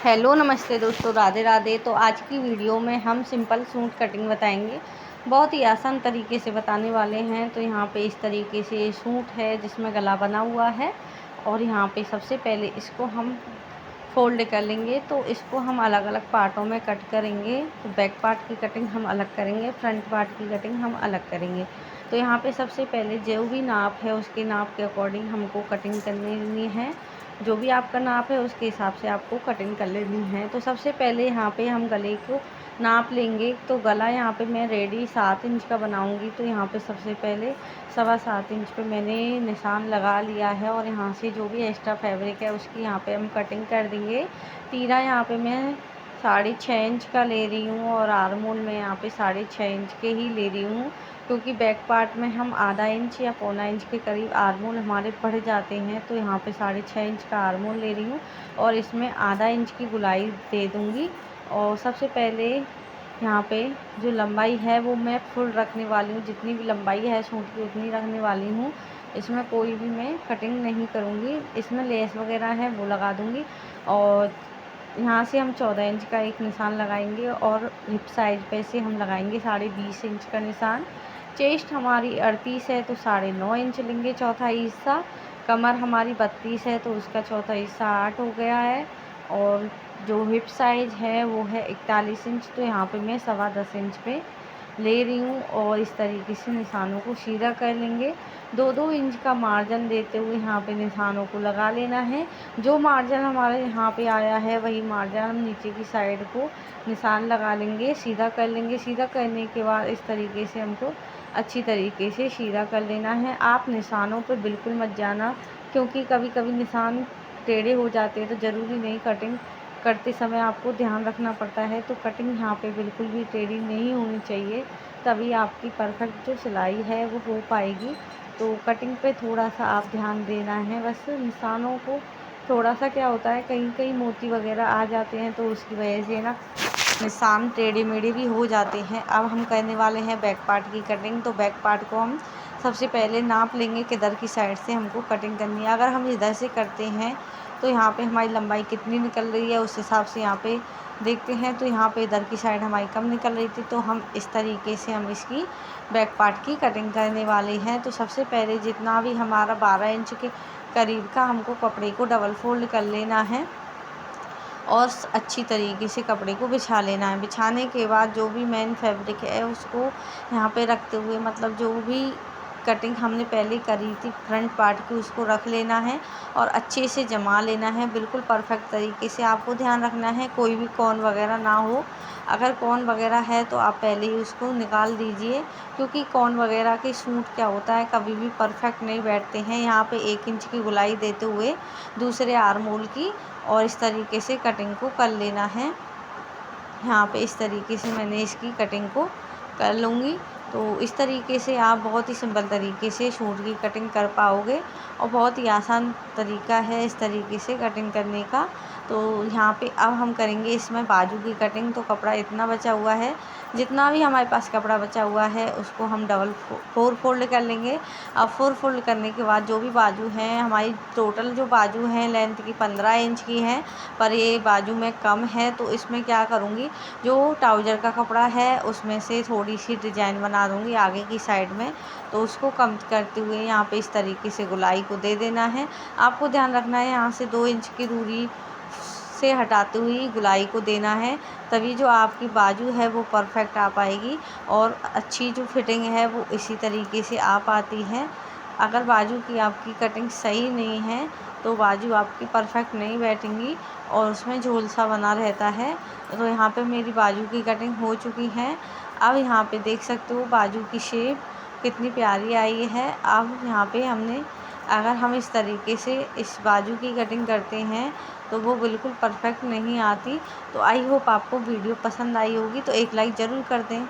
Hello नमस्ते दोस्तों, राधे राधे। तो आज की वीडियो में हम सिंपल सूट कटिंग बताएंगे। बहुत ही आसान तरीके से बताने वाले हैं। तो यहाँ पे इस तरीके से सूट है जिसमें गला बना हुआ है और यहाँ पे सबसे पहले इसको हम फोल्ड कर लेंगे। तो इसको हम अलग अलग पार्टों में कट करेंगे। तो बैक पार्ट की कटिंग हम अलग करेंगे, फ्रंट पार्ट की कटिंग हम अलग करेंगे। तो यहाँ पे सबसे पहले जो भी नाप है उसके नाप के अकॉर्डिंग हमको कटिंग करनी है। जो भी आपका नाप है उसके हिसाब से आपको कटिंग कर लेनी है। तो सबसे पहले यहाँ पे हम गले को नाप लेंगे। तो गला यहाँ पे मैं रेडी 7 इंच का बनाऊँगी। तो यहाँ पे सबसे पहले 7.25 इंच पे मैंने निशान लगा लिया है और यहाँ से जो भी एक्स्ट्रा फैब्रिक है उसकी यहाँ पे हम कटिंग कर देंगे। तीरा यहाँ पे मैं 6.5 इंच का ले रही हूँ और आर्मोल में यहाँ पे 6.5 इंच के ही ले रही हूँ, क्योंकि बैक पार्ट में हम आधा इंच या पौना इंच के करीब आर्मोल हमारे बढ़ जाते हैं। तो यहाँ पे 6.5 इंच का आर्मोल ले रही हूँ और इसमें आधा इंच की गुलाई दे दूँगी। और सबसे पहले यहाँ पे जो लंबाई है वो मैं फुल रखने वाली हूँ। जितनी भी लंबाई है सूट की उतनी रखने वाली हूँ। इसमें कोई भी मैं कटिंग नहीं करूँगी। इसमें लेस वगैरह है वो लगा दूँगी। और यहाँ से हम 14 इंच का एक निशान लगाएंगे और हिप साइज पे से हम लगाएंगे 20.5 इंच का निशान। चेस्ट हमारी 38 है तो 9.5 इंच लेंगे चौथा हिस्सा। कमर हमारी 32 है तो उसका चौथा हिस्सा 8 हो गया है। और जो हिप साइज है वो है 41 इंच। तो यहाँ पे मैं 10.25 इंच पे ले रही हूँ और इस तरीके से निशानों को सीधा कर लेंगे। 2-2 इंच का मार्जिन देते हुए यहाँ पे निशानों को लगा लेना है। जो मार्जिन हमारे यहाँ पे आया है वही मार्जिन हम नीचे की साइड को निशान लगा लेंगे, सीधा कर लेंगे। सीधा करने के बाद इस तरीके से हमको अच्छी तरीके से सीधा कर लेना है। आप निशानों पे बिल्कुल मत जाना, क्योंकि कभी कभी निशान टेढ़े हो जाते हैं। तो ज़रूरी नहीं, कटिंग करते समय आपको ध्यान रखना पड़ता है। तो कटिंग यहाँ पे बिल्कुल भी टेढ़ी नहीं होनी चाहिए, तभी आपकी परफेक्ट जो सिलाई है वो हो पाएगी। तो कटिंग पे थोड़ा सा आप ध्यान देना है। बस निशानों को थोड़ा सा क्या होता है, कहीं कहीं मोती वगैरह आ जाते हैं तो उसकी वजह से ना निशान टेढ़े मेढ़े भी हो जाते हैं। अब हम करने वाले हैं बैक पार्ट की कटिंग। तो बैक पार्ट को हम सबसे पहले नाप लेंगे किधर की साइड से हमको कटिंग करनी है। अगर हम इधर से करते हैं तो यहाँ पे हमारी लंबाई कितनी निकल रही है उस हिसाब से यहाँ पे देखते हैं। तो यहाँ पे इधर की साइड हमारी कम निकल रही थी, तो हम इस तरीके से हम इसकी बैक पार्ट की कटिंग करने वाले हैं। तो सबसे पहले जितना भी हमारा 12 इंच के करीब का हमको कपड़े को डबल फोल्ड कर लेना है और अच्छी तरीके से कपड़े को बिछा लेना है। बिछाने के बाद जो भी मेन फैब्रिक है उसको यहाँ पे रखते हुए, मतलब जो भी कटिंग हमने पहले करी थी फ्रंट पार्ट की, उसको रख लेना है और अच्छे से जमा लेना है। बिल्कुल परफेक्ट तरीके से आपको ध्यान रखना है कोई भी कॉर्न वगैरह ना हो। अगर कॉर्न वगैरह है तो आप पहले ही उसको निकाल दीजिए, क्योंकि कॉर्न वगैरह के सूट क्या होता है कभी भी परफेक्ट नहीं बैठते हैं। यहाँ पे 1 इंच की गुलाई देते हुए दूसरे आर्मोल की और इस तरीके से कटिंग को कर लेना है। यहाँ पे इस तरीके से मैंने इसकी कटिंग को कर लूँगी। तो इस तरीके से आप बहुत ही सिंपल तरीके से सूट की कटिंग कर पाओगे और बहुत ही आसान तरीका है इस तरीके से कटिंग करने का। तो यहाँ पे अब हम करेंगे इसमें बाजू की कटिंग। तो कपड़ा इतना बचा हुआ है, जितना भी हमारे पास कपड़ा बचा हुआ है उसको हम डबल 4 फोल्ड कर लेंगे। अब 4 फोल्ड करने के बाद जो भी बाजू हैं हमारी, टोटल जो बाजू हैं लेंथ की 15 इंच की हैं, पर ये बाजू में कम है। तो इसमें क्या करूँगी, जो ट्राउज़र का कपड़ा है उसमें से थोड़ी सी डिजाइन बना दूँगी आगे की साइड में। तो उसको कम करते हुए यहाँ पे इस तरीके से गुलाई को दे देना है। आपको ध्यान रखना है यहाँ से 2 इंच की दूरी से हटाते हुए गुलाई को देना है, तभी जो आपकी बाजू है वो परफेक्ट आ पाएगी और अच्छी जो फिटिंग है वो इसी तरीके से आ पाती है। अगर बाजू की आपकी कटिंग सही नहीं है तो बाजू आपकी परफेक्ट नहीं बैठेंगी और उसमें झोल सा बना रहता है। तो यहाँ पे मेरी बाजू की कटिंग हो चुकी है। अब यहाँ पे देख सकते हो बाजू की शेप कितनी प्यारी आई है। अब यहाँ पे हमने, अगर हम इस तरीके से इस बाजू की कटिंग करते हैं तो वो बिल्कुल परफेक्ट नहीं आती। तो आई होप आपको वीडियो पसंद आई होगी, तो एक लाइक ज़रूर कर दें।